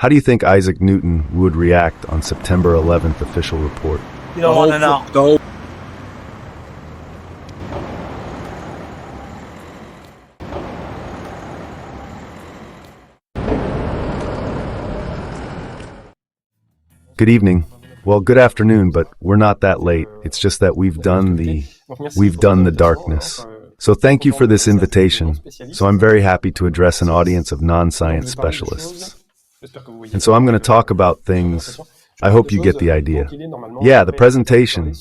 How do you think Isaac Newton would react on September 11th official report? You don't want to know. Good evening. Well, good afternoon, but we're not that late. It's just that we've done the darkness. So thank you for this invitation. So I'm very happy to address an audience of non-science specialists. And so I'm going to talk about things. I hope you get the idea. Yeah, the presentation.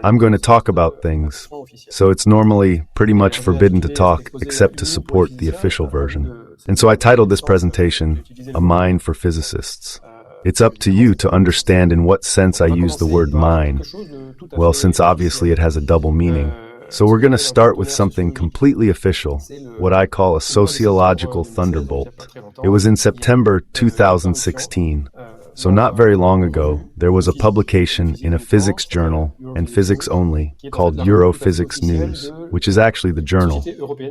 I'm going to talk about things. So it's normally pretty much forbidden to talk except to support the official version. And so I titled this presentation, A Mine for Physicists. It's up to you to understand in what sense I use the word mine. Well, since obviously it has a double meaning. So we're going to start with something completely official, what I call a sociological thunderbolt. It was in September 2016. So not very long ago, there was a publication in a physics journal, and physics only, called Europhysics News, which is actually the journal.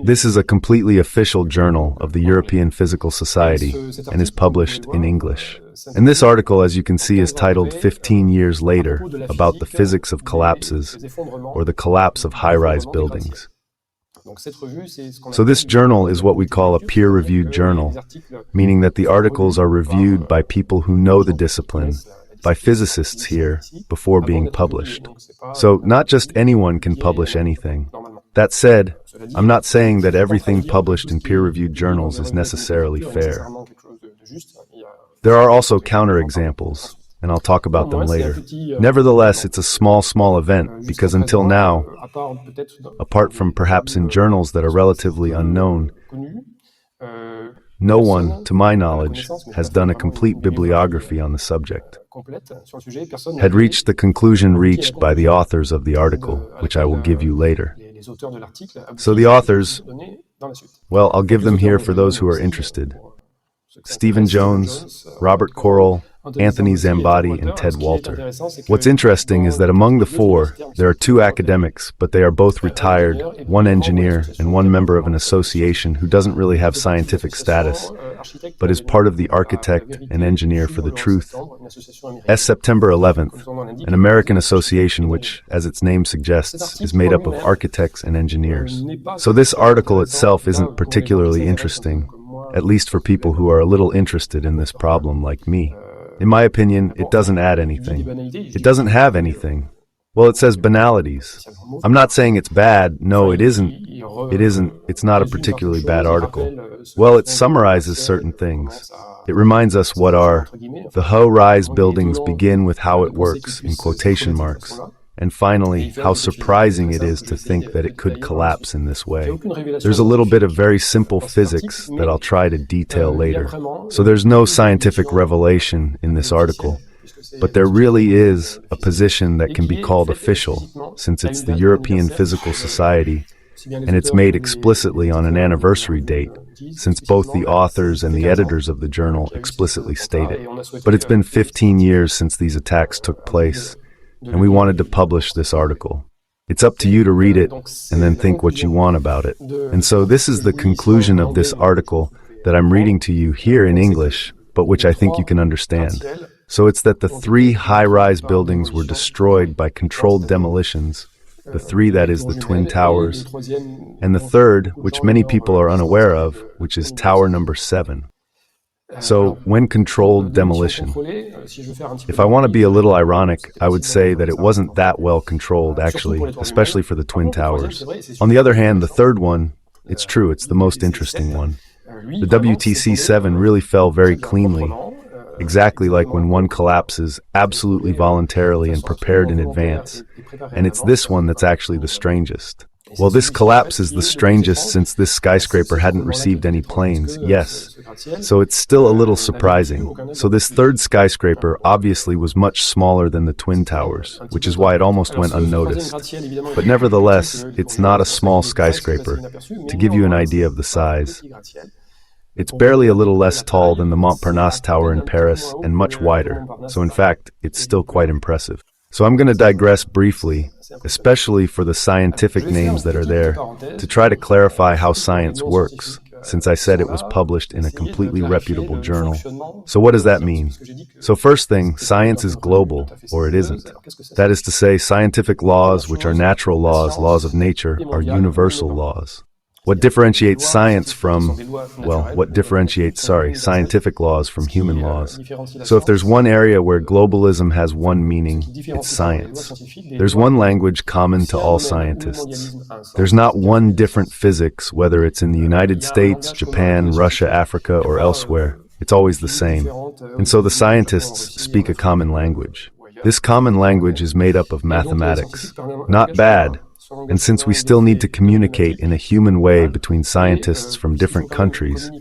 This is a completely official journal of the European Physical Society and is published in English. And this article, as you can see, is titled 15 Years Later, about the physics of collapses, or the collapse of high-rise buildings. So this journal is what we call a peer-reviewed journal, meaning that the articles are reviewed by people who know the discipline, by physicists here, before being published. So not just anyone can publish anything. That said, I'm not saying that everything published in peer-reviewed journals is necessarily fair. There are also counterexamples, and I'll talk about them later. Nevertheless, it's a small event, because until now, apart from perhaps in journals that are relatively unknown, no one, to my knowledge, has done a complete bibliography on the subject, had reached the conclusion reached by the authors of the article, which I will give you later. So the authors, well, I'll give them here for those who are interested. Stephen Jones, Robert Correll, Anthony Zambati, and Ted Walter. What's interesting is that among the four, there are two academics, but they are both retired, one engineer, and one member of an association who doesn't really have scientific status, but is part of the Architect and Engineer for the Truth. September 11th, an American association which, as its name suggests, is made up of architects and engineers. So this article itself isn't particularly interesting, at least for people who are a little interested in this problem like me. In my opinion, it doesn't add anything. It doesn't have anything. Well, it says banalities. I'm not saying it's bad. No, it isn't. It's not a particularly bad article. Well, it summarizes certain things. It reminds us what are the high-rise buildings begin with how it works, in quotation marks. And finally, how surprising it is to think that it could collapse in this way. There's a little bit of very simple physics that I'll try to detail later. So there's no scientific revelation in this article, but there really is a position that can be called official, since it's the European Physical Society, and it's made explicitly on an anniversary date, since both the authors and the editors of the journal explicitly state it. But it's been 15 years since these attacks took place, and we wanted to publish this article. It's up to you to read it and then think what you want about it. And so this is the conclusion of this article that I'm reading to you here in English, but which I think you can understand. So it's that the 3 high-rise buildings were destroyed by controlled demolitions, the 3 that is the Twin Towers, and the 3rd, which many people are unaware of, which is Tower number 7. So, when controlled demolition. If I want to be a little ironic, I would say that it wasn't that well controlled, actually, especially for the Twin Towers. On the other hand, the 3rd one, it's true, it's the most interesting one. The WTC-7 really fell very cleanly, exactly like when one collapses absolutely voluntarily and prepared in advance. And it's this one that's actually the strangest. Well, this collapse is the strangest since this skyscraper hadn't received any planes, yes. So it's still a little surprising. So this 3rd skyscraper obviously was much smaller than the Twin Towers, which is why it almost went unnoticed. But nevertheless, it's not a small skyscraper. To give you an idea of the size, it's barely a little less tall than the Montparnasse Tower in Paris and much wider. So in fact, it's still quite impressive. So I'm going to digress briefly, especially for the scientific names that are there, to try to clarify how science works, since I said it was published in a completely reputable journal. So what does that mean? So first thing, science is global, or it isn't. That is to say, scientific laws, which are natural laws, laws of nature, are universal laws. What differentiates science from, scientific laws from human laws? So if there's one area where globalism has one meaning, it's science. There's one language common to all scientists. There's not one different physics, whether it's in the United States, Japan, Russia, Africa, or elsewhere. It's always the same. And so the scientists speak a common language. This common language is made up of mathematics. Not bad. And since we still need to communicate in a human way between scientists from different countries,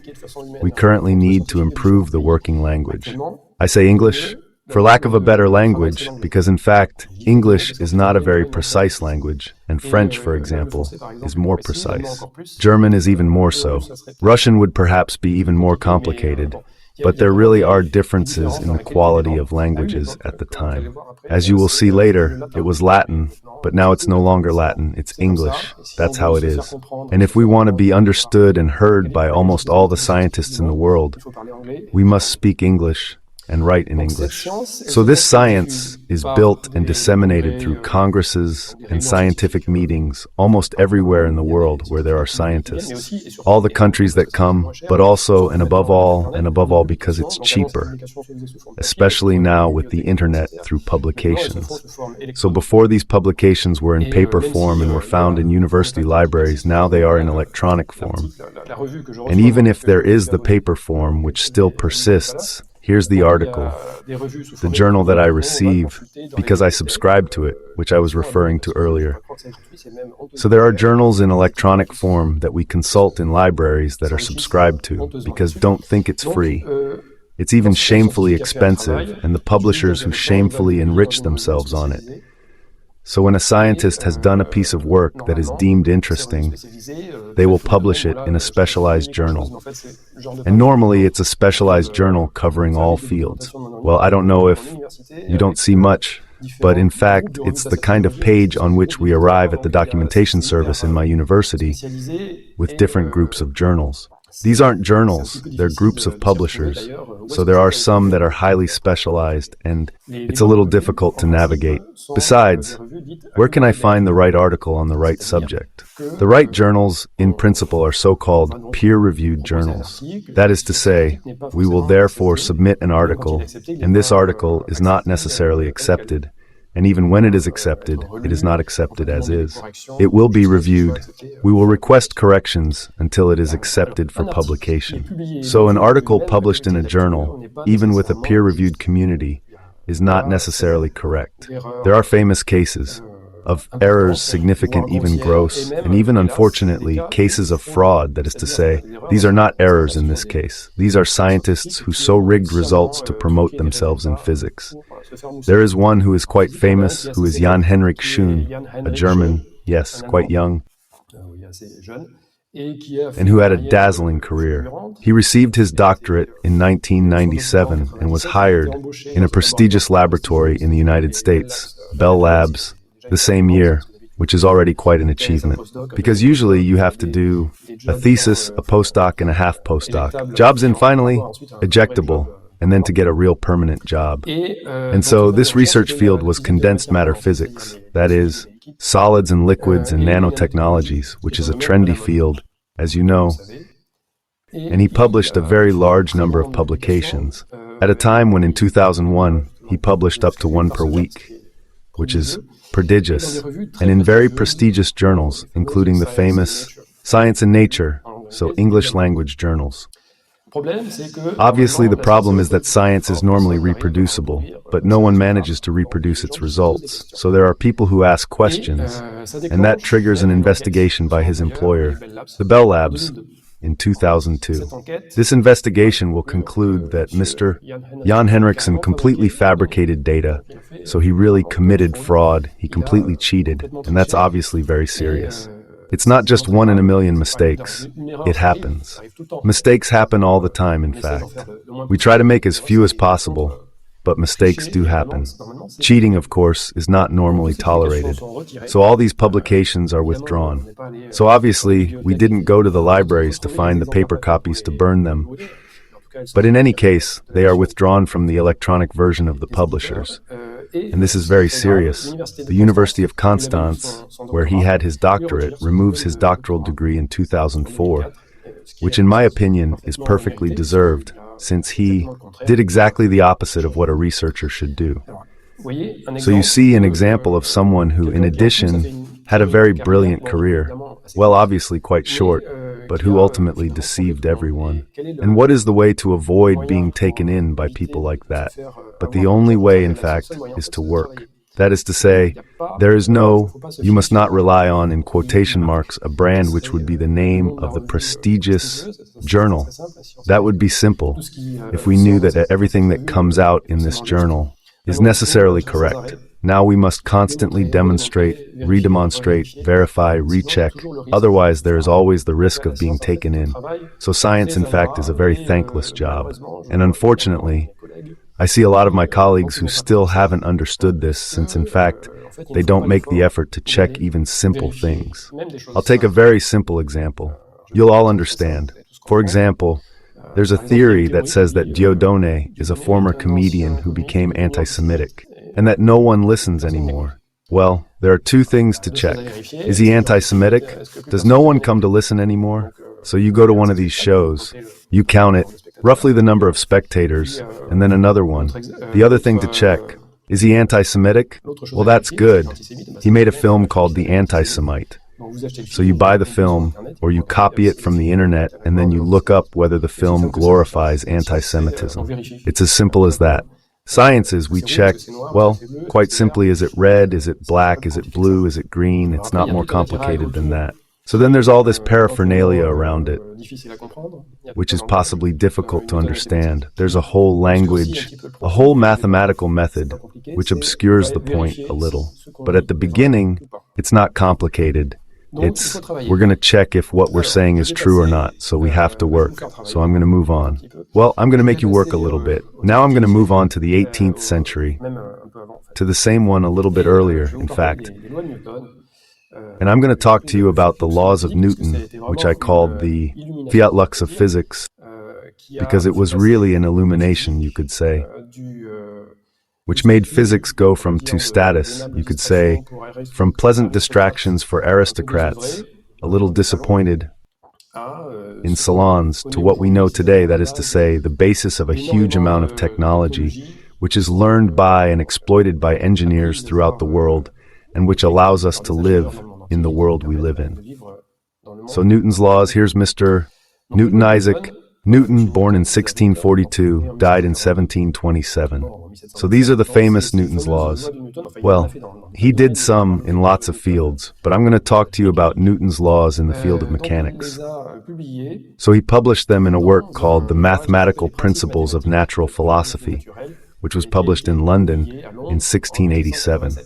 we currently need to improve the working language. I say English for lack of a better language, because in fact, English is not a very precise language, and French, for example, is more precise. German is even more so. Russian would perhaps be even more complicated, but there really are differences in the quality of languages at the time. As you will see later, it was Latin, but now it's no longer Latin, it's English. That's how it is. And if we want to be understood and heard by almost all the scientists in the world, we must speak English and write in English. So this science is built and disseminated through congresses and scientific meetings almost everywhere in the world where there are scientists. All the countries that come, but also and above all because it's cheaper, especially now with the internet through publications. So before these publications were in paper form and were found in university libraries, now they are in electronic form. And even if there is the paper form, which still persists, here's the article, the journal that I receive, because I subscribe to it, which I was referring to earlier. So there are journals in electronic form that we consult in libraries that are subscribed to, because don't think it's free. It's even shamefully expensive, and the publishers who shamefully enrich themselves on it. So when a scientist has done a piece of work that is deemed interesting, they will publish it in a specialized journal. And normally it's a specialized journal covering all fields. Well, I don't know if you don't see much, but in fact, it's the kind of page on which we arrive at the documentation service in my university with different groups of journals. These aren't journals, they're groups of publishers. So there are some that are highly specialized, and it's a little difficult to navigate. Besides, where can I find the right article on the right subject? The right journals, in principle, are so-called peer-reviewed journals. That is to say, we will therefore submit an article, and this article is not necessarily accepted. And even when it is not accepted as is. It will be reviewed. We will request corrections until it is accepted for publication. So an article published in a journal, even with a peer-reviewed community, is not necessarily correct. There are famous cases of errors significant, even gross, and even unfortunately, cases of fraud, that is to say, these are not errors in this case. These are scientists who so rigged results to promote themselves in physics. There is one who is quite famous, who is Jan Henrik Schön, a German, yes, quite young, and who had a dazzling career. He received his doctorate in 1997 and was hired in a prestigious laboratory in the United States, Bell Labs, the same year, which is already quite an achievement. Because usually you have to do a thesis, a postdoc, and a half postdoc. Jobs in finally, ejectable, and then to get a real permanent job. And so this research field was condensed matter physics, that is, solids and liquids and nanotechnologies, which is a trendy field, as you know. And he published a very large number of publications, at a time when in 2001 he published up to one per week, which is prodigious, and in very prestigious journals, including the famous Science and Nature, so English language journals. Obviously, the problem is that science is normally reproducible, but no one manages to reproduce its results. So there are people who ask questions, and that triggers an investigation by his employer, the Bell Labs, in 2002. This investigation will conclude that Mr. Jan Henriksen completely fabricated data, so he really committed fraud, he completely cheated, and that's obviously very serious. It's not just 1 in a million mistakes. It happens. Mistakes happen all the time, in fact. We try to make as few as possible, but mistakes do happen. Cheating, of course, is not normally tolerated. So all these publications are withdrawn. So obviously, we didn't go to the libraries to find the paper copies to burn them. But in any case, they are withdrawn from the electronic version of the publishers. And this is very serious. The University of Constance, where he had his doctorate, removes his doctoral degree in 2004, which in my opinion is perfectly deserved, since he did exactly the opposite of what a researcher should do. So you see an example of someone who, in addition, had a very brilliant career, well, obviously quite short, but who ultimately deceived everyone. And what is the way to avoid being taken in by people like that? But the only way, in fact, is to work. That is to say, there is no, you must not rely on, in quotation marks, a brand which would be the name of the prestigious journal. That would be simple, if we knew that everything that comes out in this journal is necessarily correct. Now we must constantly demonstrate, redemonstrate, verify, recheck. Otherwise, there is always the risk of being taken in. So science, in fact, is a very thankless job. And unfortunately, I see a lot of my colleagues who still haven't understood this, since in fact, they don't make the effort to check even simple things. I'll take a very simple example. You'll all understand. For example, there's a theory that says that Dieudonné is a former comedian who became anti-Semitic, and that no one listens anymore. Well, there are two things to check. Is he anti-Semitic? Does no one come to listen anymore? So you go to one of these shows, you count it, roughly the number of spectators, and then another one. The other thing to check, is he anti-Semitic? Well, that's good. He made a film called The Anti-Semite. So you buy the film, or you copy it from the internet, and then you look up whether the film glorifies anti-Semitism. It's as simple as that. Science is we check, well, quite simply, is it red, is it black, is it blue, is it green? It's not more complicated than that. So then there's all this paraphernalia around it, which is possibly difficult to understand. There's a whole language, a whole mathematical method, which obscures the point a little. But at the beginning, it's not complicated. It's, we're going to check if what we're saying is true or not, so we have to work. So I'm going to move on. Well, I'm going to make you work a little bit. Now I'm going to move on to the 18th century, to the same one a little bit earlier, in fact. And I'm going to talk to you about the laws of Newton, which I called the fiat lux of physics, because it was really an illumination, you could say, which made physics go from to status, you could say, from pleasant distractions for aristocrats, a little disappointed in salons, to what we know today, that is to say, the basis of a huge amount of technology, which is learned by and exploited by engineers throughout the world, and which allows us to live in the world we live in. So Newton's laws, here's Mr. Newton Isaac Newton, born in 1642, died in 1727. So these are the famous Newton's laws. Well, he did some in lots of fields, but I'm going to talk to you about Newton's laws in the field of mechanics. So he published them in a work called The Mathematical Principles of Natural Philosophy, which was published in London in 1687.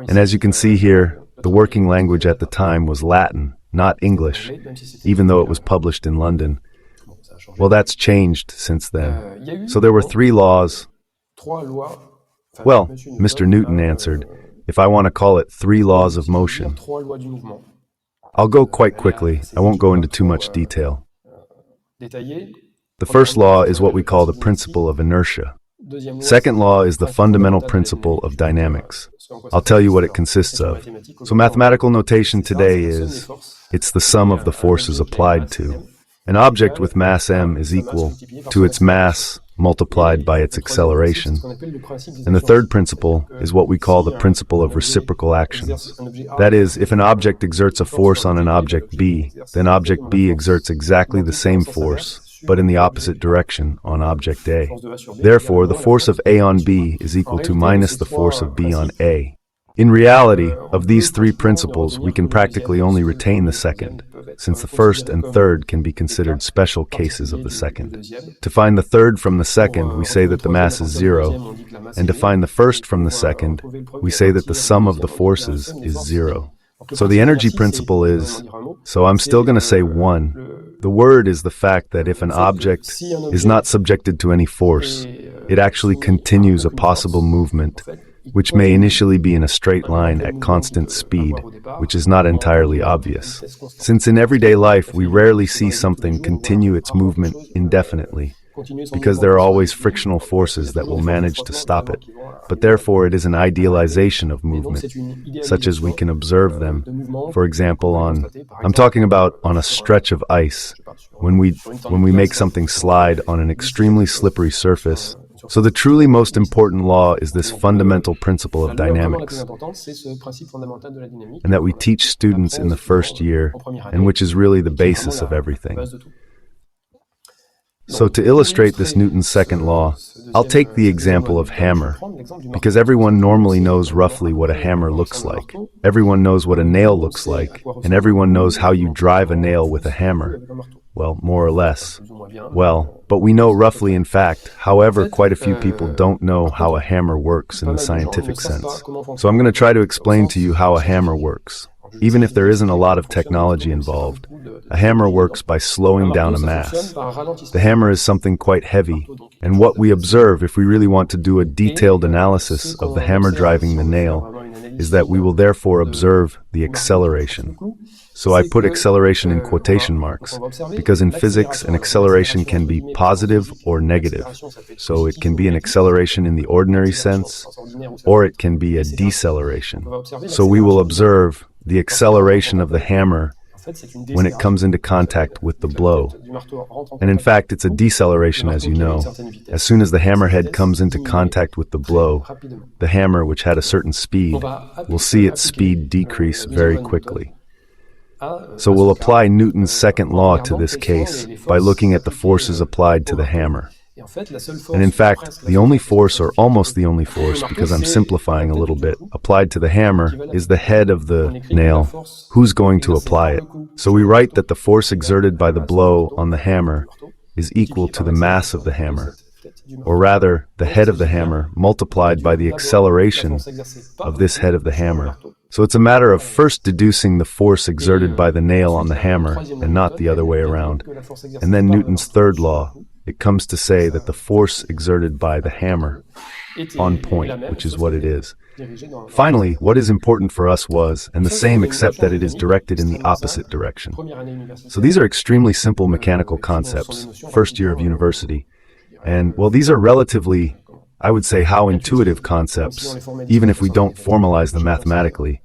And as you can see here, the working language at the time was Latin, not English, even though it was published in London. Well, that's changed since then. So there were 3 laws. Well, Mr. Newton answered, if I want to call it 3 laws of motion. I'll go quite quickly. I won't go into too much detail. The first law is what we call the principle of inertia. Second law is the fundamental principle of dynamics. I'll tell you what it consists of. So mathematical notation today is, it's the sum of the forces applied to. An object with mass m is equal to its mass multiplied by its acceleration. And the third principle is what we call the principle of reciprocal actions. That is, if an object exerts a force on an object B, then object B exerts exactly the same force, but in the opposite direction on object A. Therefore, the force of A on B is equal to minus the force of B on A. In reality, of these 3 principles, we can practically only retain the second, since the first and third can be considered special cases of the second. To find the third from the second, we say that the mass is 0, and to find the first from the second, we say that the sum of the forces is 0. So the energy principle is, so I'm still going to say 1. The word is the fact that if an object is not subjected to any force, It actually continues a possible movement, which may initially be in a straight line at constant speed, which is not entirely obvious, since in everyday life we rarely see something continue its movement indefinitely, because there are always frictional forces that will manage to stop it, but therefore it is an idealization of movement, such as we can observe them, for example, I'm talking about on a stretch of ice, when we make something slide on an extremely slippery surface. So the truly most important law is this fundamental principle of dynamics, and that we teach students in the first year, and which is really the basis of everything. So to illustrate this Newton's second law, I'll take the example of hammer, because everyone normally knows roughly what a hammer looks like. Everyone knows what a nail looks like, and everyone knows how you drive a nail with a hammer. Well, more or less. Well, but we know roughly in fact. However, quite a few people don't know how a hammer works in the scientific sense. So I'm going to try to explain to you how a hammer works. Even if there isn't a lot of technology involved, a hammer works by slowing down a mass. The hammer is something quite heavy, and what we observe, if we really want to do a detailed analysis of the hammer driving the nail, is that we will therefore observe the acceleration. So I put acceleration in quotation marks, because in physics an acceleration can be positive or negative. So it can be an acceleration in the ordinary sense, or it can be a deceleration. So we will observe the acceleration of the hammer when it comes into contact with the blow. And in fact, it's a deceleration, as you know. As soon as the hammerhead comes into contact with the blow, the hammer, which had a certain speed, will see its speed decrease very quickly. So we'll apply Newton's second law to this case by looking at the forces applied to the hammer. And in fact, the only force, or almost the only force, because I'm simplifying a little bit, applied to the hammer is the head of the nail. Who's going to apply it? So we write that the force exerted by the blow on the hammer is equal to the mass of the hammer, or rather, the head of the hammer multiplied by the acceleration of this head of the hammer. So it's a matter of first deducing the force exerted by the nail on the hammer, and not the other way around. And then Newton's third law. It comes to say that the force exerted by the hammer on point, which is what it is. Finally, what is important for us was, and the same except that it is directed in the opposite direction. So these are extremely simple mechanical concepts, first year of university. And, well, these are relatively, I would say, how intuitive concepts, even if we don't formalize them mathematically.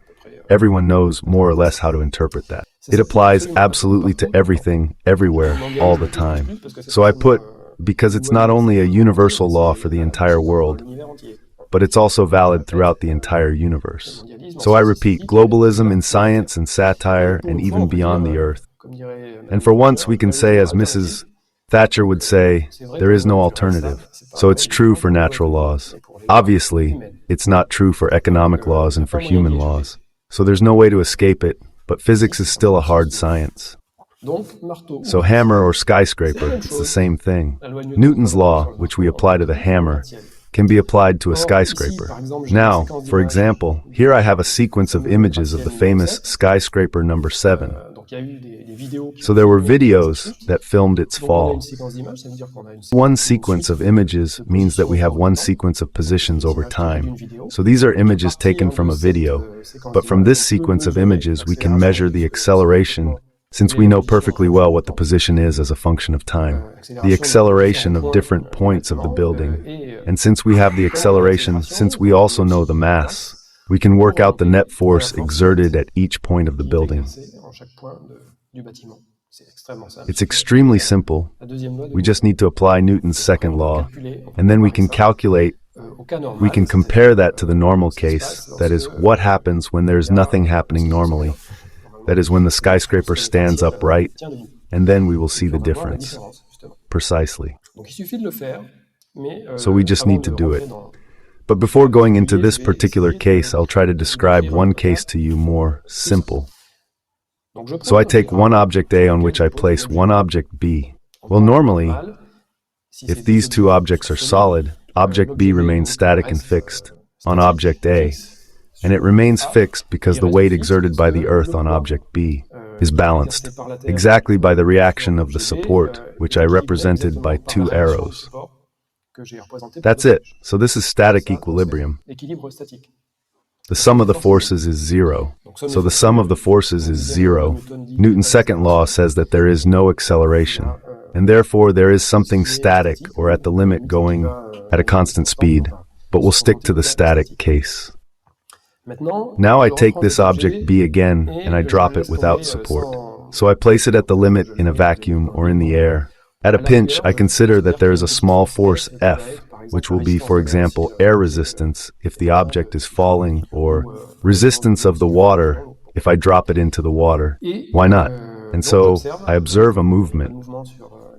Everyone knows more or less how to interpret that. It applies absolutely to everything, everywhere, all the time. So I put, because it's not only a universal law for the entire world, but it's also valid throughout the entire universe. So I repeat, globalism in science and satire and even beyond the earth. And for once we can say, as Mrs. Thatcher would say, there is no alternative. So it's true for natural laws. Obviously, it's not true for economic laws and for human laws. So there's no way to escape it, but physics is still a hard science. So hammer or skyscraper, it's the same thing. Newton's law, which we apply to the hammer, can be applied to a skyscraper. Now, for example, here I have a sequence of images of the famous skyscraper number 7. So there were videos that filmed its fall. One sequence of images means that we have one sequence of positions over time. So these are images taken from a video, but from this sequence of images we can measure the acceleration, since we know perfectly well what the position is as a function of time, the acceleration of different points of the building. And since we have the acceleration, since we also know the mass, we can work out the net force exerted at each point of the building. It's extremely simple. We just need to apply Newton's second law, and then we can calculate, we can compare that to the normal case, that is, what happens when there's nothing happening normally. That is, when the skyscraper stands upright, and then we will see the difference. Precisely. So we just need to do it. But before going into this particular case, I'll try to describe one case to you more simple. So I take one object A on which I place one object B. Well, normally, if these two objects are solid, object B remains static and fixed on object A, and it remains fixed because the weight exerted by the earth on object B is balanced exactly by the reaction of the support, which I represented by two arrows. That's it. So this is static equilibrium. The sum of the forces is zero. So the sum of the forces is zero. Newton's second law says that there is no acceleration, and therefore there is something static or at the limit going at a constant speed, but we'll stick to the static case. Now I take this object B again and I drop it without support. So I place it at the limit in a vacuum or in the air. At a pinch, I consider that there is a small force F, which will be, for example, air resistance if the object is falling, or resistance of the water if I drop it into the water. Why not? And so I observe a movement.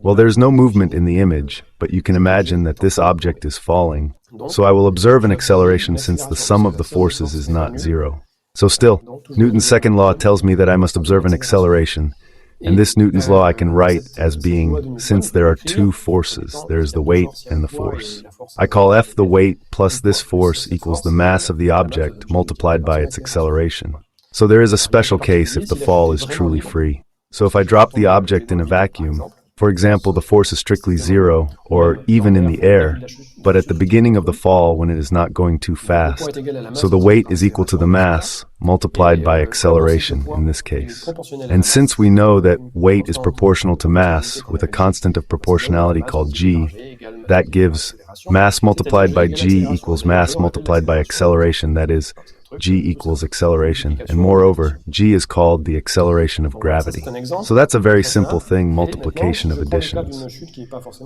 Well, there's no movement in the image, but you can imagine that this object is falling. So I will observe an acceleration since the sum of the forces is not zero. So still, Newton's second law tells me that I must observe an acceleration. And this Newton's law I can write as being, since there are two forces, there is the weight and the force. I call F the weight plus this force equals the mass of the object multiplied by its acceleration. So there is a special case if the fall is truly free. So if I drop the object in a vacuum, for example, the force is strictly zero, or even in the air, but at the beginning of the fall when it is not going too fast. So the weight is equal to the mass multiplied by acceleration in this case. And since we know that weight is proportional to mass with a constant of proportionality called g, that gives mass multiplied by g equals mass multiplied by acceleration, that is, g equals acceleration, and moreover, g is called the acceleration of gravity. So that's a very simple thing, multiplication of additions.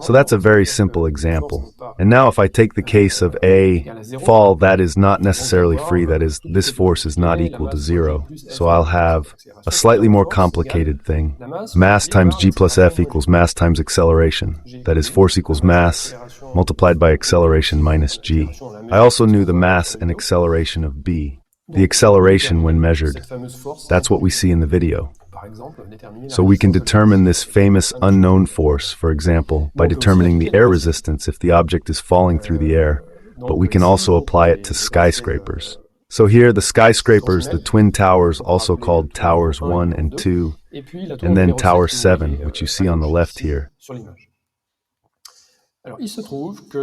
So that's a very simple example. And now if I take the case of a fall that is not necessarily free, that is, this force is not equal to zero, so I'll have a slightly more complicated thing. Mass times g plus f equals mass times acceleration, that is, force equals mass multiplied by acceleration minus g. I also knew the mass and acceleration of b. The acceleration when measured. That's what we see in the video. So we can determine this famous unknown force, for example, by determining the air resistance if the object is falling through the air, but we can also apply it to skyscrapers. So here, the skyscrapers, the twin towers, also called towers 1 and 2, and then tower 7, which you see on the left here.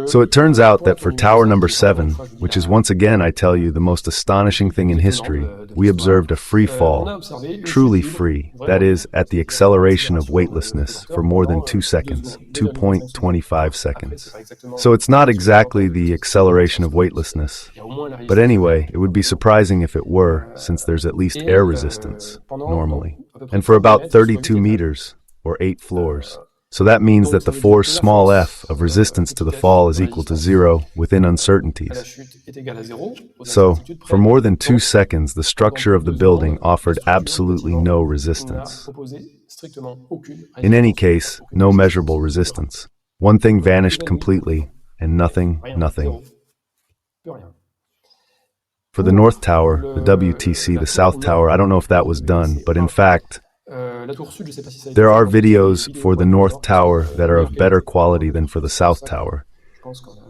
So it turns out that for tower number 7, which is once again, I tell you, the most astonishing thing in history, we observed a free fall, truly free, that is, at the acceleration of weightlessness for more than 2 seconds, 2.25 seconds. So it's not exactly the acceleration of weightlessness, but anyway, it would be surprising if it were, since there's at least air resistance, normally, and for about 32 meters, or 8 floors. So that means that the force small f of resistance to the fall is equal to zero within uncertainties. So, for more than 2 seconds, the structure of the building offered absolutely no resistance. In any case, no measurable resistance. One thing vanished completely, and nothing. For the North Tower, the WTC, the South Tower, I don't know if that was done, but in fact, there are videos for the North Tower that are of better quality than for the South Tower,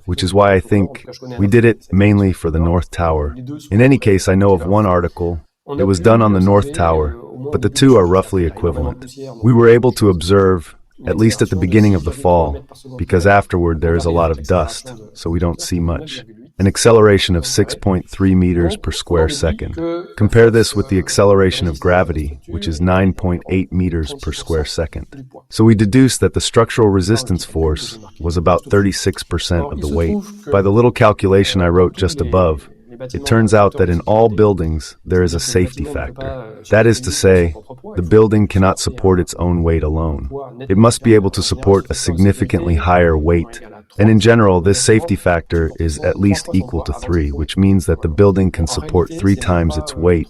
which is why I think we did it mainly for the North Tower. In any case, I know of one article that was done on the North Tower, but the two are roughly equivalent. We were able to observe, at least at the beginning of the fall, because afterward there is a lot of dust, so we don't see much. An acceleration of 6.3 meters per square second. Compare this with the acceleration of gravity, which is 9.8 meters per square second. So we deduce that the structural resistance force was about 36% of the weight. By the little calculation I wrote just above, it turns out that in all buildings there is a safety factor. That is to say, the building cannot support its own weight alone. It must be able to support a significantly higher weight. And in general, this safety factor is at least equal to 3, which means that the building can support 3 times its weight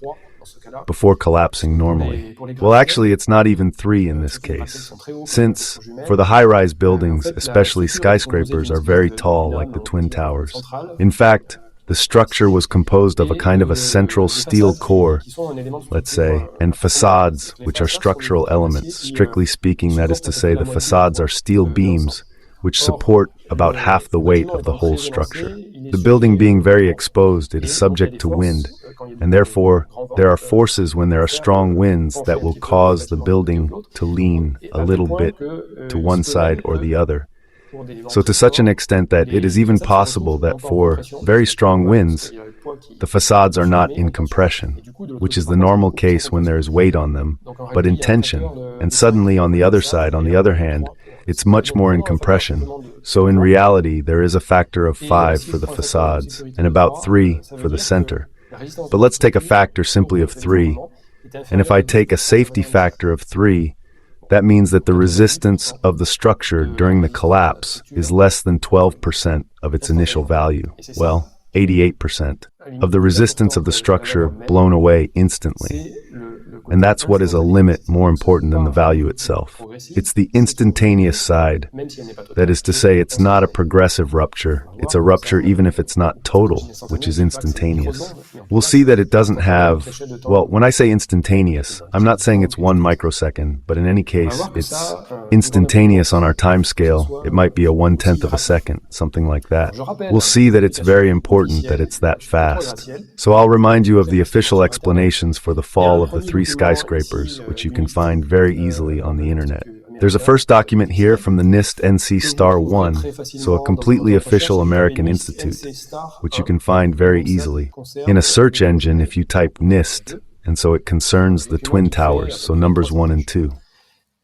before collapsing normally. Well, actually, it's not even 3 in this case, since for the high-rise buildings, especially skyscrapers, are very tall like the Twin Towers. In fact, the structure was composed of a kind of a central steel core, let's say, and facades, which are structural elements. Strictly speaking, that is to say, the facades are steel beams, which support about half the weight of the whole structure. The building being very exposed, it is subject to wind, and therefore there are forces when there are strong winds that will cause the building to lean a little bit to one side or the other. So to such an extent that it is even possible that for very strong winds, the facades are not in compression, which is the normal case when there is weight on them, but in tension, and suddenly on the other side, on the other hand, it's much more in compression. So in reality, there is a factor of 5 for the facades, and about 3 for the center. But let's take a factor simply of 3, and if I take a safety factor of 3, that means that the resistance of the structure during the collapse is less than 12% of its initial value. Well, 88% of the resistance of the structure blown away instantly. And that's what is a limit more important than the value itself. It's the instantaneous side. That is to say, it's not a progressive rupture. It's a rupture even if it's not total, which is instantaneous. We'll see that it doesn't have, well, when I say instantaneous, I'm not saying it's 1 microsecond, but in any case, it's instantaneous on our time scale. It might be a 1/10 of a second, something like that. We'll see that it's very important that it's that fast. So I'll remind you of the official explanations for the fall of the 3 skyscrapers, which you can find very easily on the internet. There's a first document here from the NIST NC Star 1, so a completely official American institute, which you can find very easily. In a search engine, if you type NIST, and so it concerns the Twin Towers, so numbers 1 and 2.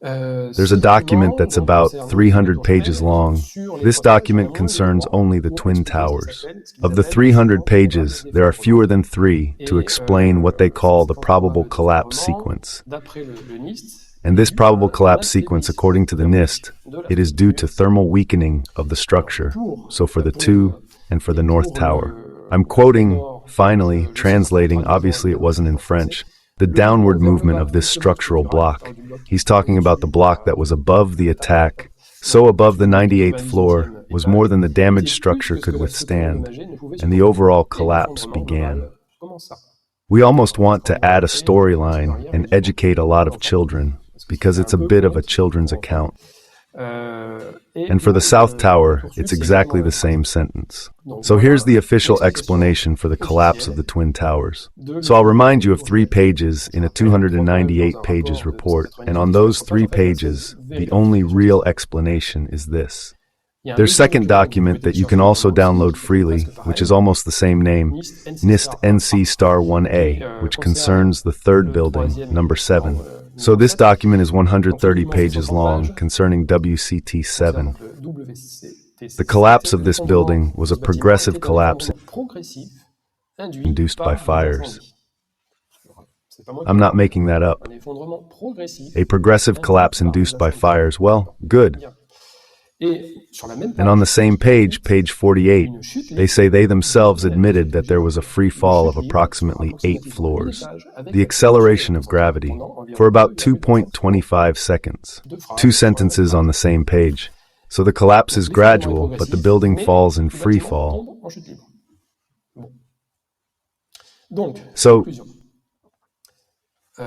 There's a document that's about 300 pages long. This document concerns only the Twin Towers. Of the 300 pages, there are fewer than 3 to explain what they call the probable collapse sequence. And this probable collapse sequence, according to the NIST, it is due to thermal weakening of the structure, so for the 2 and for the North Tower. I'm quoting, finally, translating, obviously it wasn't in French, the downward movement of this structural block. He's talking about the block that was above the attack, so above the 98th floor, was more than the damaged structure could withstand, and the overall collapse began. We almost want to add a storyline and educate a lot of children, because it's a bit of a children's account. And for the South Tower, it's exactly the same sentence. So here's the official explanation for the collapse of the Twin Towers. So I'll remind you of 3 pages in a 298 pages report, and on those 3 pages, the only real explanation is this. There's a second document that you can also download freely, which is almost the same name, NIST NC Star 1A, which concerns the 3rd building, number 7. So this document is 130 pages long, concerning WCT7. The collapse of this building was a progressive collapse induced by fires. I'm not making that up. A progressive collapse induced by fires. Well, good. And on the same page, page 48, they say they themselves admitted that there was a free fall of approximately 8 floors. The acceleration of gravity for about 2.25 seconds. 2 sentences on the same page. So the collapse is gradual, but the building falls in free fall. So,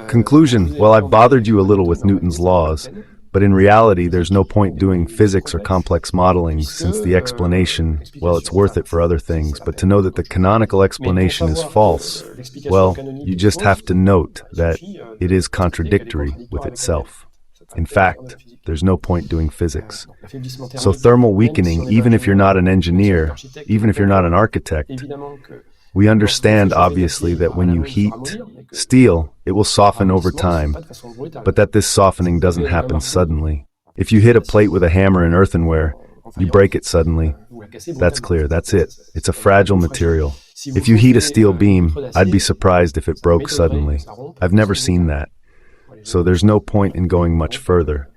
conclusion, well, I've bothered you a little with Newton's laws, but in reality, there's no point doing physics or complex modeling, since the explanation, well, it's worth it for other things, but to know that the canonical explanation is false, well, you just have to note that it is contradictory with itself. In fact, there's no point doing physics. So thermal weakening, even if you're not an engineer, even if you're not an architect, we understand, obviously, that when you heat steel, it will soften over time, but that this softening doesn't happen suddenly. If you hit a plate with a hammer in earthenware, you break it suddenly. That's clear, that's it. It's a fragile material. If you heat a steel beam, I'd be surprised if it broke suddenly. I've never seen that. So there's no point in going much further.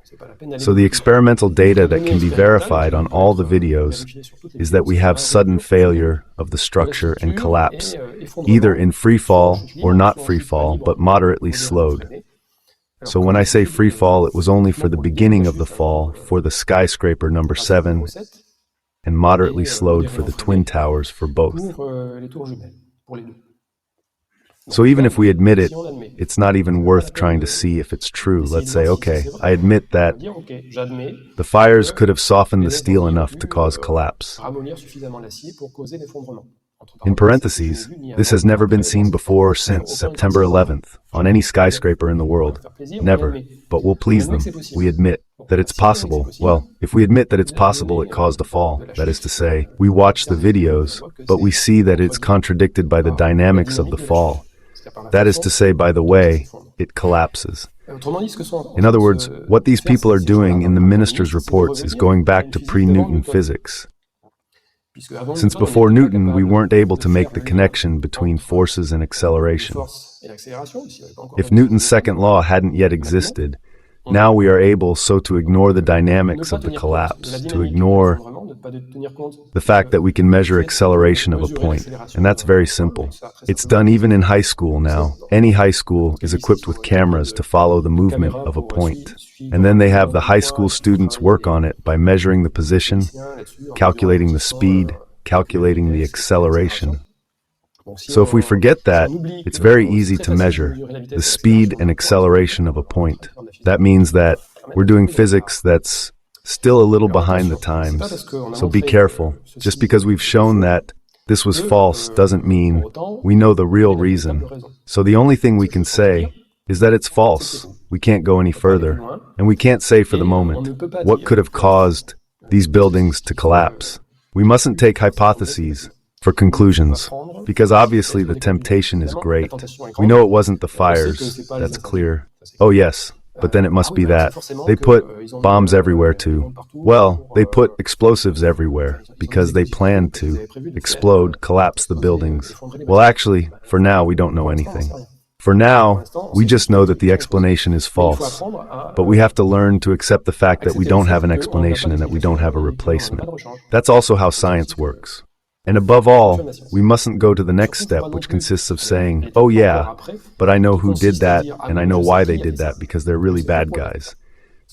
So the experimental data that can be verified on all the videos is that we have sudden failure of the structure and collapse, either in free fall or not free fall, but moderately slowed. So when I say free fall, it was only for the beginning of the fall for the skyscraper number 7, and moderately slowed for the Twin Towers for both. So even if we admit it, it's not even worth trying to see if it's true. Let's say, okay, I admit that the fires could have softened the steel enough to cause collapse. In parentheses, this has never been seen before or since September 11th on any skyscraper in the world. Never. But we'll please them. We admit that it's possible. Well, if we admit that it's possible it caused a fall, that is to say, we watch the videos, but we see that it's contradicted by the dynamics of the fall. That is to say, by the way, it collapses. In other words, what these people are doing in the minister's reports is going back to pre-Newton physics. Since before Newton, we weren't able to make the connection between forces and acceleration. If Newton's second law hadn't yet existed, now we are able so to ignore the dynamics of the collapse, to ignore the fact that we can measure acceleration of a point. And that's very simple. It's done even in high school now. Any high school is equipped with cameras to follow the movement of a point. And then they have the high school students work on it by measuring the position, calculating the speed, calculating the acceleration. So if we forget that, it's very easy to measure the speed and acceleration of a point. That means that we're doing physics that's still a little behind the times. So be careful. Just because we've shown that this was false doesn't mean we know the real reason. So the only thing we can say is that it's false. We can't go any further. And we can't say for the moment what could have caused these buildings to collapse. We mustn't take hypotheses for conclusions, because obviously the temptation is great. We know it wasn't the fires, that's clear. Oh yes, but then it must be that. They put bombs everywhere too. Well, they put explosives everywhere, because they planned to explode, collapse the buildings. Well actually, for now we don't know anything. For now, we just know that the explanation is false. But we have to learn to accept the fact that we don't have an explanation and that we don't have a replacement. That's also how science works. And above all, we mustn't go to the next step, which consists of saying, oh yeah, but I know who did that, and I know why they did that, because they're really bad guys.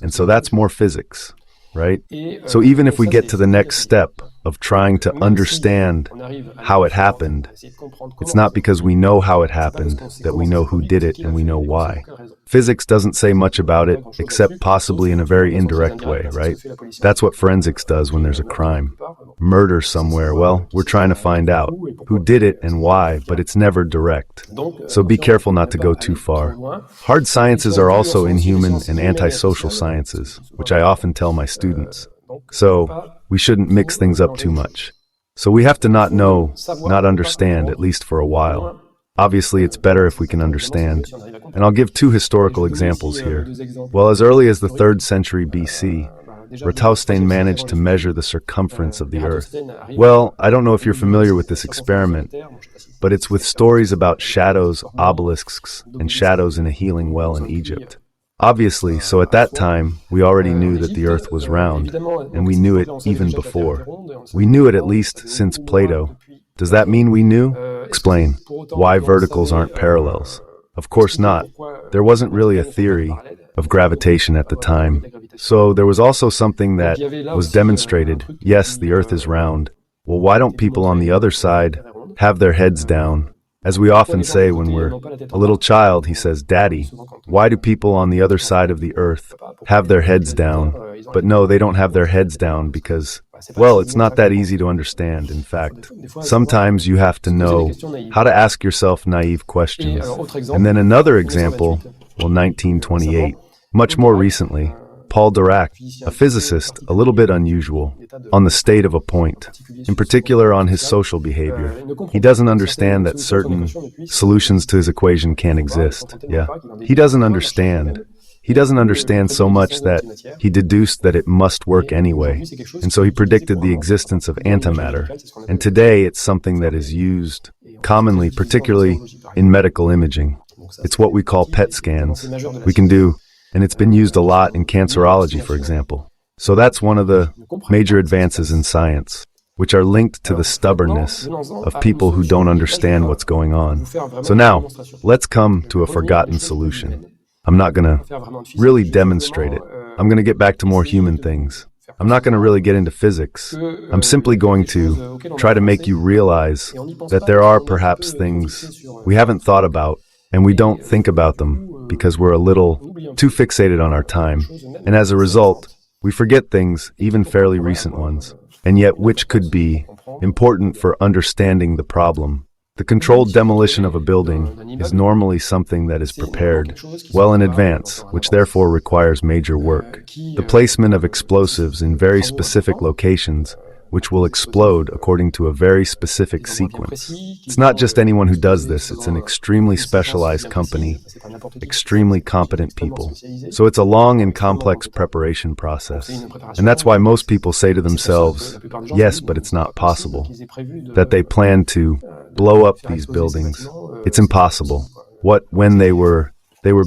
And so that's more physics, right? So even if we get to the next step of trying to understand how it happened, it's not because we know how it happened that we know who did it and we know why. Physics doesn't say much about it, except possibly in a very indirect way, right? That's what forensics does when there's a crime. Murder somewhere, well, we're trying to find out who did it and why, but it's never direct. So be careful not to go too far. Hard sciences are also inhuman and antisocial sciences, which I often tell my students. So we shouldn't mix things up too much. So we have to not know, not understand, at least for a while. Obviously, it's better if we can understand. And I'll give two historical examples here. Well, as early as the 3rd century BC, Rathausstein managed to measure the circumference of the Earth. Well, I don't know if you're familiar with this experiment, but it's with stories about shadows, obelisks, and shadows in a healing well in Egypt. Obviously, so at that time, we already knew that the Earth was round, and we knew it even before. We knew it at least since Plato. Does that mean we knew? Explain. Why verticals aren't parallels? Of course not. There wasn't really a theory of gravitation at the time. So there was also something that was demonstrated. Yes, the Earth is round. Well, why don't people on the other side have their heads down? As we often say when we're a little child, he says, Daddy, why do people on the other side of the Earth have their heads down? But no, they don't have their heads down because, well, it's not that easy to understand. In fact, sometimes you have to know how to ask yourself naive questions. And then another example, well, 1928, much more recently, Paul Dirac, a physicist, a little bit unusual, on the state of a point, in particular on his social behavior. He doesn't understand that certain solutions to his equation can't exist. Yeah. He doesn't understand. He doesn't understand so much that he deduced that it must work anyway. And so he predicted the existence of antimatter. And today it's something that is used commonly, particularly in medical imaging. It's what we call PET scans. We can do, and it's been used a lot in cancerology, for example. So that's one of the major advances in science, which are linked to the stubbornness of people who don't understand what's going on. So now, let's come to a forgotten solution. I'm not going to really demonstrate it. I'm going to get back to more human things. I'm not going to really get into physics. I'm simply going to try to make you realize that there are perhaps things we haven't thought about, and we don't think about them because we're a little too fixated on our time. And as a result, we forget things, even fairly recent ones, and yet which could be important for understanding the problem. The controlled demolition of a building is normally something that is prepared well in advance, which therefore requires major work. The placement of explosives in very specific locations, which will explode according to a very specific sequence. It's not just anyone who does this, it's an extremely specialized company, extremely competent people. So it's a long and complex preparation process. And that's why most people say to themselves, yes, but it's not possible, that they plan to blow up these buildings. It's impossible. When they were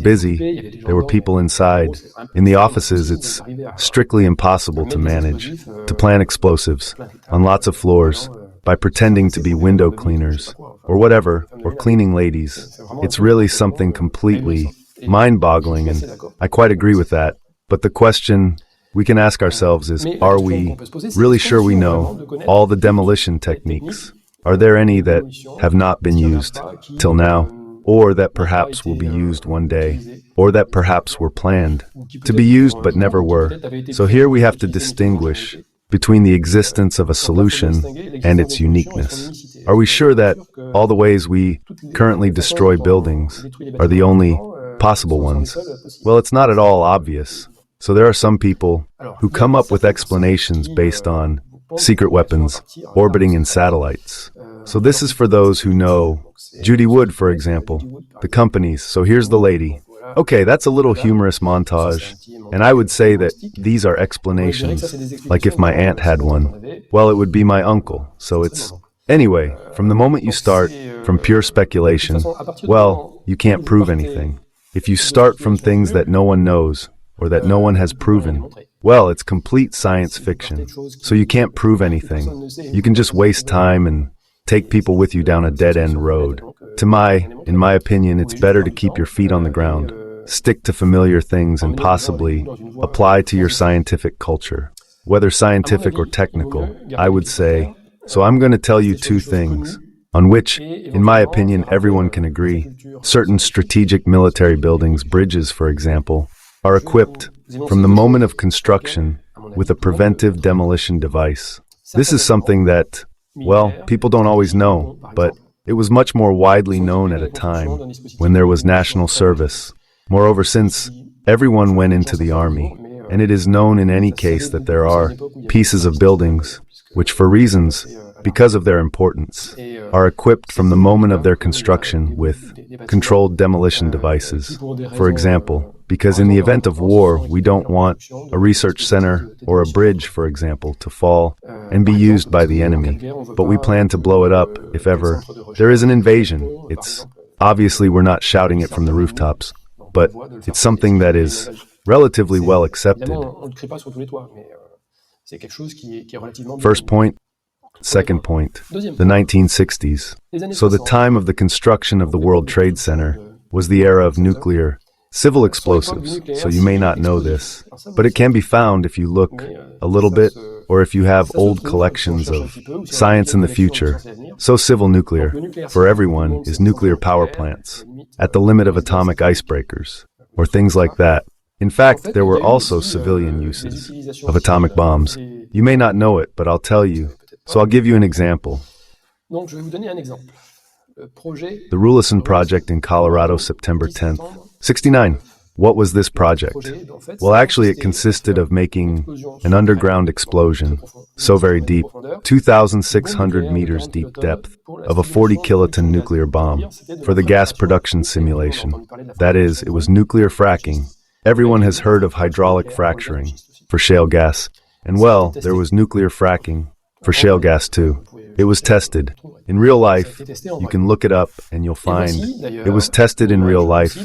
busy, there were people inside. In the offices, it's strictly impossible to manage, to plant explosives on lots of floors by pretending to be window cleaners or whatever, or cleaning ladies. It's really something completely mind-boggling, and I quite agree with that. But the question we can ask ourselves is, are we really sure we know all the demolition techniques? Are there any that have not been used till now, or that perhaps will be used one day, or that perhaps were planned to be used but never were? So here we have to distinguish between the existence of a solution and its uniqueness. Are we sure that all the ways we currently destroy buildings are the only possible ones? Well, it's not at all obvious. So there are some people who come up with explanations based on secret weapons orbiting in satellites. So this is for those who know Judy Wood, for example, the companies. So here's the lady. Okay, that's a little humorous montage, and I would say that these are explanations, like if my aunt had one. Well, it would be my uncle, so it's... Anyway, from the moment you start from pure speculation, well, you can't prove anything. If you start from things that no one knows, or that no one has proven, well, it's complete science fiction. So you can't prove anything. You can just waste time and take people with you down a dead-end road. In my opinion, it's better to keep your feet on the ground, stick to familiar things, and possibly apply to your scientific culture, whether scientific or technical, I would say. So I'm going to tell you two things on which, in my opinion, everyone can agree. Certain strategic military buildings, bridges, for example, are equipped from the moment of construction with a preventive demolition device. This is something that, well, people don't always know, but it was much more widely known at a time when there was national service. Moreover, since everyone went into the army, and it is known in any case that there are pieces of buildings which, for reasons, because of their importance, are equipped from the moment of their construction with controlled demolition devices. For example, because in the event of war, we don't want a research center or a bridge, for example, to fall and be used by the enemy, but we plan to blow it up if ever there is an invasion. It's obviously we're not shouting it from the rooftops, but it's something that is relatively well accepted. First point. Second point, the 1960s. So the time of the construction of the World Trade Center was the era of nuclear civil explosives. So you may not know this, but it can be found if you look a little bit, or if you have old collections of Science in the Future. So civil nuclear, for everyone, is nuclear power plants at the limit of atomic icebreakers, or things like that. In fact, there were also civilian uses of atomic bombs. You may not know it, but I'll tell you. So I'll give you an example. The Rulison Project in Colorado, September 10th, 69. What was this project? Well, actually, it consisted of making an underground explosion, so very deep, 2,600 meters deep depth, of a 40-kiloton nuclear bomb for the gas production simulation. That is, it was nuclear fracking. Everyone has heard of hydraulic fracturing for shale gas. And well, there was nuclear fracking for shale gas too. It was tested. In real life, you can look it up and you'll find it was tested in real life.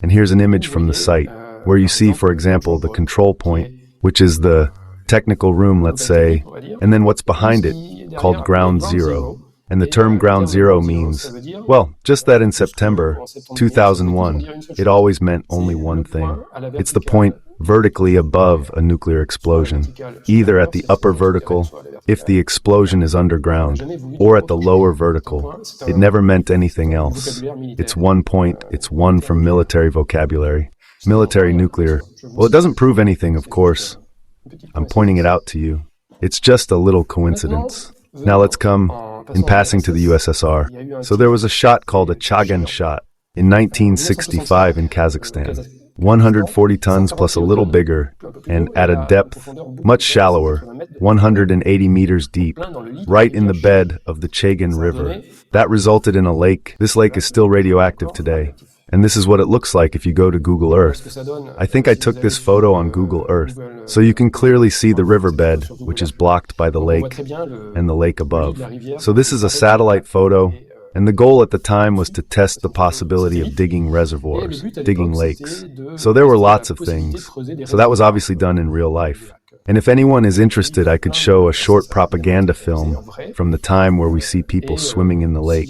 And here's an image from the site where you see, for example, the control point, which is the technical room, let's say, and then what's behind it, called ground zero. And the term ground zero means, well, just that in September 2001, it always meant only one thing. It's the point vertically above a nuclear explosion, either at the upper vertical, if the explosion is underground, or at the lower vertical. It never meant anything else. It's one point, it's one from military vocabulary. Military nuclear. Well, it doesn't prove anything, of course. I'm pointing it out to you. It's just a little coincidence. Now let's come in passing to the USSR. So there was a shot called a Chagan shot in 1965 in Kazakhstan. 140 tons plus a little bigger, and at a depth much shallower, 180 meters deep, right in the bed of the Chagan River. That resulted in a lake. This lake is still radioactive today. And this is what it looks like if you go to Google Earth. I think I took this photo on Google Earth, so you can clearly see the riverbed, which is blocked by the lake and the lake above. So this is a satellite photo, and the goal at the time was to test the possibility of digging reservoirs, digging lakes. So there were lots of things. So that was obviously done in real life. And if anyone is interested, I could show a short propaganda film from the time where we see people swimming in the lake,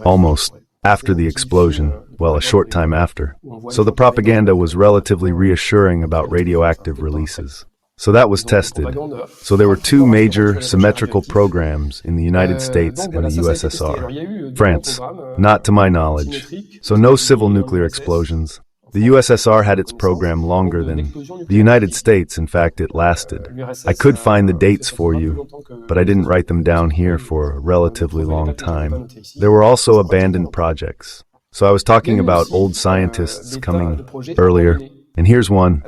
almost after the explosion, well, a short time after. So the propaganda was relatively reassuring about radioactive releases. So that was tested. So there were two major symmetrical programs in the United States and the USSR. France, not to my knowledge. So no civil nuclear explosions. The USSR had its program longer than the United States. In fact, it lasted. I could find the dates for you, but I didn't write them down here for a relatively long time. There were also abandoned projects. So I was talking about old scientists coming earlier. And here's one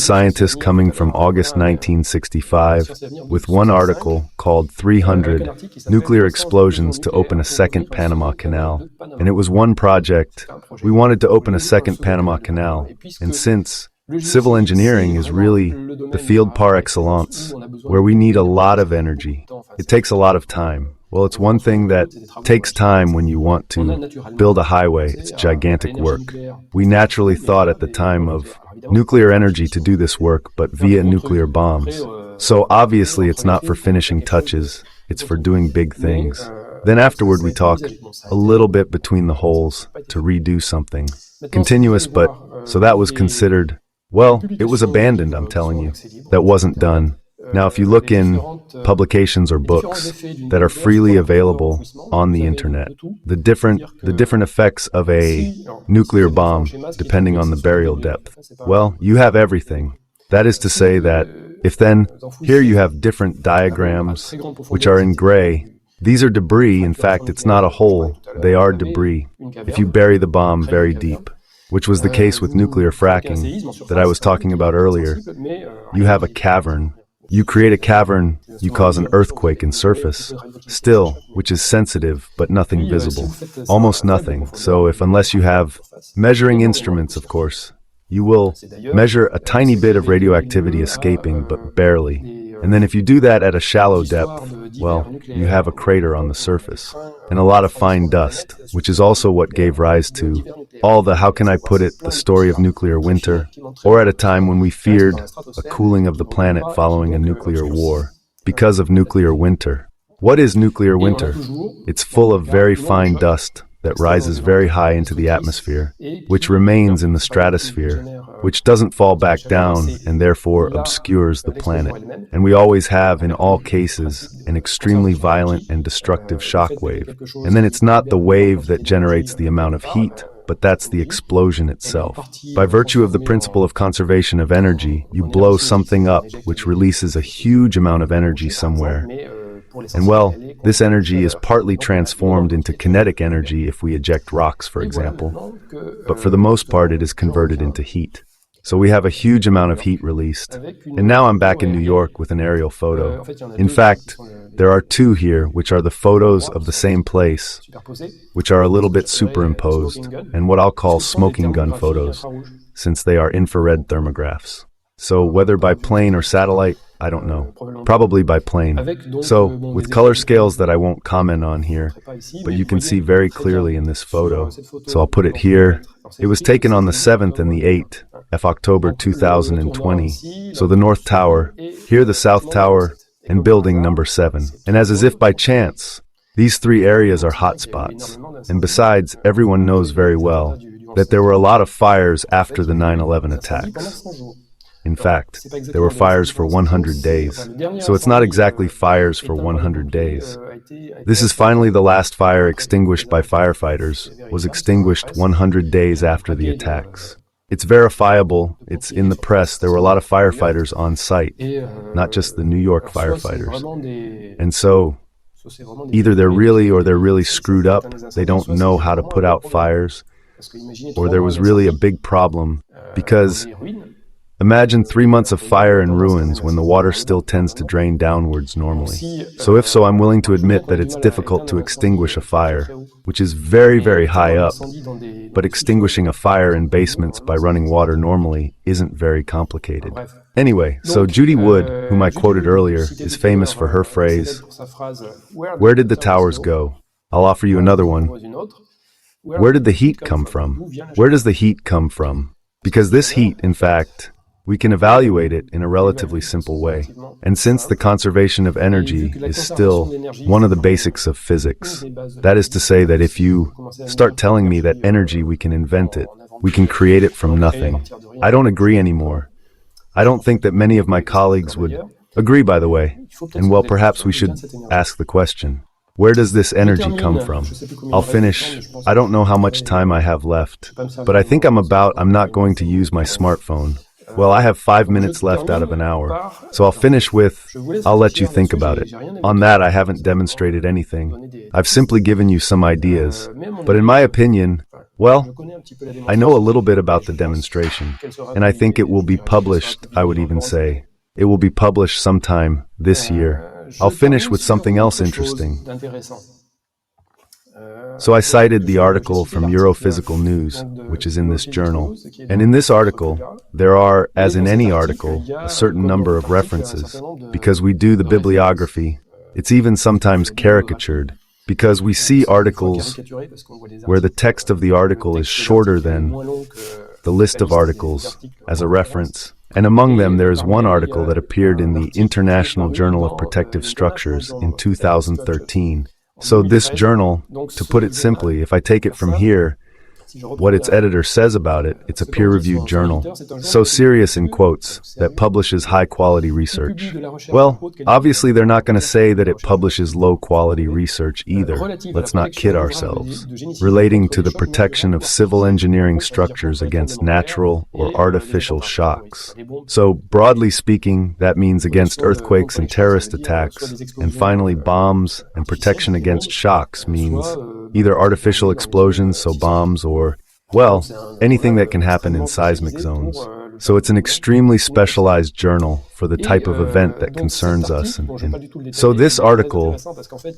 scientist coming from August 1965 with one article called 300 Nuclear Explosions to Open a Second Panama Canal. And it was one project. We wanted to open a second Panama Canal. And since civil engineering is really the field par excellence, where we need a lot of energy, it takes a lot of time. Well, it's one thing that takes time when you want to build a highway. It's gigantic work. We naturally thought at the time of nuclear energy to do this work, but via nuclear bombs. So obviously it's not for finishing touches, it's for doing big things. Then afterward we talk a little bit between the holes to redo something. Continuous, but so that was considered, well, it was abandoned, I'm telling you. That wasn't done. Now, if you look in publications or books that are freely available on the internet, the different effects of a nuclear bomb, depending on the burial depth, well, you have everything. That is to say that if then, here you have different diagrams, which are in gray. These are debris. In fact, it's not a hole. They are debris. If you bury the bomb very deep, which was the case with nuclear fracking that I was talking about earlier, you have a cavern. You create a cavern, you cause an earthquake in surface, still, which is sensitive, but nothing visible. Almost nothing. So unless you have measuring instruments, of course, you will measure a tiny bit of radioactivity escaping, but barely. And then if you do that at a shallow depth, well, you have a crater on the surface and a lot of fine dust, which is also what gave rise to all the, how can I put it, the story of nuclear winter, or at a time when we feared a cooling of the planet following a nuclear war because of nuclear winter. What is nuclear winter? It's full of very fine dust that rises very high into the atmosphere, which remains in the stratosphere, which doesn't fall back down and therefore obscures the planet. And we always have, in all cases, an extremely violent and destructive shock wave. And then it's not the wave that generates the amount of heat, but that's the explosion itself. By virtue of the principle of conservation of energy, you blow something up which releases a huge amount of energy somewhere. And well, this energy is partly transformed into kinetic energy if we eject rocks, for example. But for the most part, it is converted into heat. So we have a huge amount of heat released. And now I'm back in New York with an aerial photo. In fact, there are two here, which are the photos of the same place, which are a little bit superimposed, and what I'll call smoking gun photos, since they are infrared thermographs. So whether by plane or satellite, I don't know. Probably by plane. So, with color scales that I won't comment on here, but you can see very clearly in this photo. So I'll put it here. It was taken on the 7th and the 8th of October 2020. So the North Tower, here the South Tower, and building number 7. And as if by chance, these three areas are hot spots. And besides, everyone knows very well that there were a lot of fires after the 9/11 attacks. In fact, there were fires for 100 days. So it's not exactly fires for 100 days. This is finally the last fire extinguished by firefighters, was extinguished 100 days after the attacks. It's verifiable, it's in the press, there were a lot of firefighters on site, not just the New York firefighters. And so, Either they're really screwed up, they don't know how to put out fires, or there was really a big problem, because imagine 3 months of fire and ruins when the water still tends to drain downwards normally. So if so, I'm willing to admit that it's difficult to extinguish a fire, which is very, very high up, but extinguishing a fire in basements by running water normally isn't very complicated. Anyway, so Judy Wood, whom I quoted earlier, is famous for her phrase, "Where did the towers go?" I'll offer you another one. Where did the heat come from? Where does the heat come from? Because this heat, in fact, we can evaluate it in a relatively simple way. And since the conservation of energy is still one of the basics of physics, that is to say that if you start telling me that energy, we can invent it, we can create it from nothing, I don't agree anymore. I don't think that many of my colleagues would agree, by the way. And well, perhaps we should ask the question, where does this energy come from? I'll finish. I don't know how much time I have left, but I think I'm not going to use my smartphone. Well, I have 5 minutes left out of an hour, so I'll finish with, I'll let you think about it. On that, I haven't demonstrated anything. I've simply given you some ideas. But in my opinion, well, I know a little bit about the demonstration, and I think it will be published, I would even say. It will be published sometime this year. I'll finish with something else interesting. So I cited the article from Europhysical News, which is in this journal. And in this article, there are, as in any article, a certain number of references. Because we do the bibliography, it's even sometimes caricatured, because we see articles where the text of the article is shorter than the list of articles as a reference. And among them, there is one article that appeared in the International Journal of Protective Structures in 2013. So this journal, to put it simply, if I take it from here, what its editor says about it, it's a peer-reviewed journal, so serious in quotes, that publishes high-quality research. Well, obviously they're not going to say that it publishes low-quality research either. Let's not kid ourselves. Relating to the protection of civil engineering structures against natural or artificial shocks. So, broadly speaking, that means against earthquakes and terrorist attacks, and finally bombs and protection against shocks means either artificial explosions, so bombs, or, well, anything that can happen in seismic zones. So it's an extremely specialized journal for the type of event that concerns us. So this article,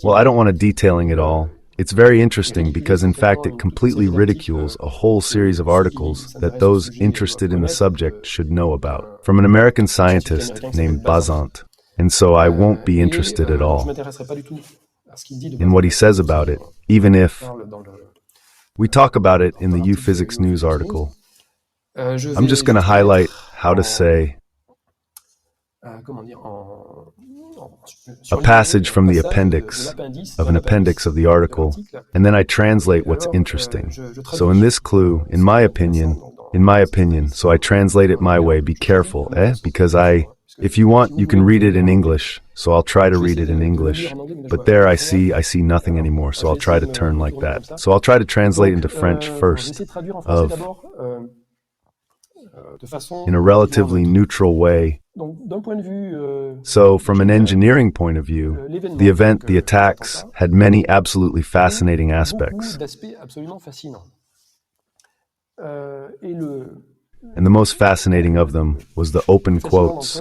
well, I don't want to detailing it all. It's very interesting because, in fact, it completely ridicules a whole series of articles that those interested in the subject should know about, from an American scientist named Bastyon. And so I won't be interested at all in what he says about it, even if we talk about it in the Physics News article. I'm just going to highlight how to say a passage from the appendix of the article, and then I translate what's interesting. So in this clue, in my opinion, so I translate it my way. Be careful, because if you want, you can read it in English, so I'll try to read it in English. But there I see nothing anymore, so I'll try to turn like that. So I'll try to translate into French first, in a relatively neutral way. So from an engineering point of view, the event, the attacks, had many absolutely fascinating aspects. And the most fascinating of them was the open quotes.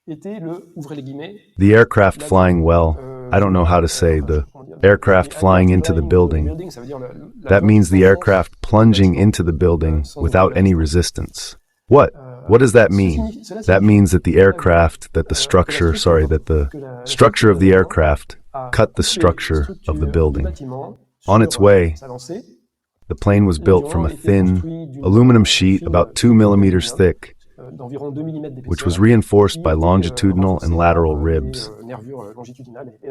The aircraft flying well, I don't know how to say, the aircraft flying into the building. That means the aircraft plunging into the building without any resistance. What does that mean? That means that the structure of the aircraft cut the structure of the building. On its way, the plane was built from a thin aluminum sheet about 2 millimeters thick, which was reinforced by longitudinal and lateral ribs.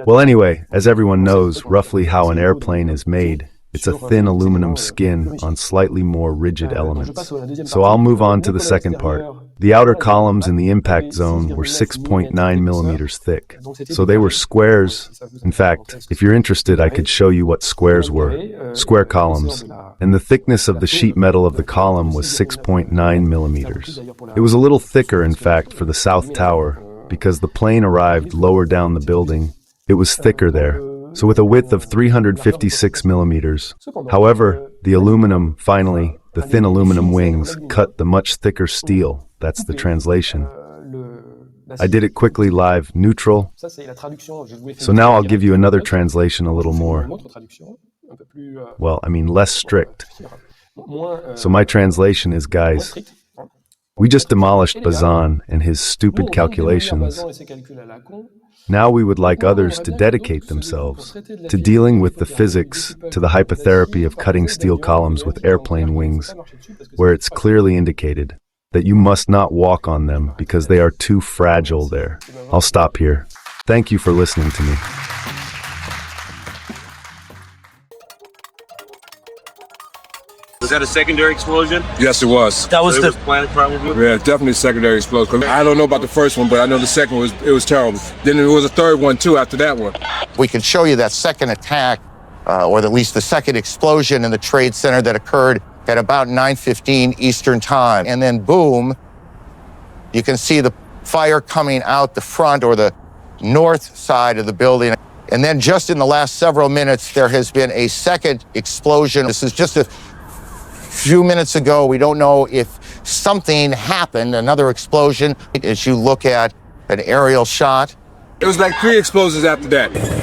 Well, anyway, as everyone knows roughly how an airplane is made, it's a thin aluminum skin on slightly more rigid elements. So I'll move on to the second part. The outer columns in the impact zone were 6.9 millimeters thick. So they were squares. In fact, if you're interested, I could show you what squares were. Square columns. And the thickness of the sheet metal of the column was 6.9 millimeters. It was a little thicker, in fact, for the South Tower, because the plane arrived lower down the building, It was thicker there, so with a width of 356 millimeters. However, the aluminum, finally, the thin aluminum wings, cut the much thicker steel. That's the translation. I did it quickly live, neutral. So now I'll give you another translation a little more. Well, I mean less strict. So my translation is, guys, we just demolished Bastyon and his stupid calculations. Now we would like others to dedicate themselves to dealing with the physics, to the hypotherapy of cutting steel columns with airplane wings, where it's clearly indicated that you must not walk on them because they are too fragile there. I'll stop here. Thank you for listening to me. Was that a secondary explosion? Yes, it was. That was was planned probably? Yeah, definitely a secondary explosion. I don't know about the first one, but I know the second one was terrible. Then there was a third one too after that one. We can show you that second attack, or at least the second explosion in the Trade Center that occurred at about 9:15 Eastern Time. And then boom, you can see the fire coming out the front or the north side of the building. And then just in the last several minutes, there has been a second explosion. This is just a few minutes ago. We don't know if something happened, another explosion, as you look at an aerial shot. It was like 3 explosions after that.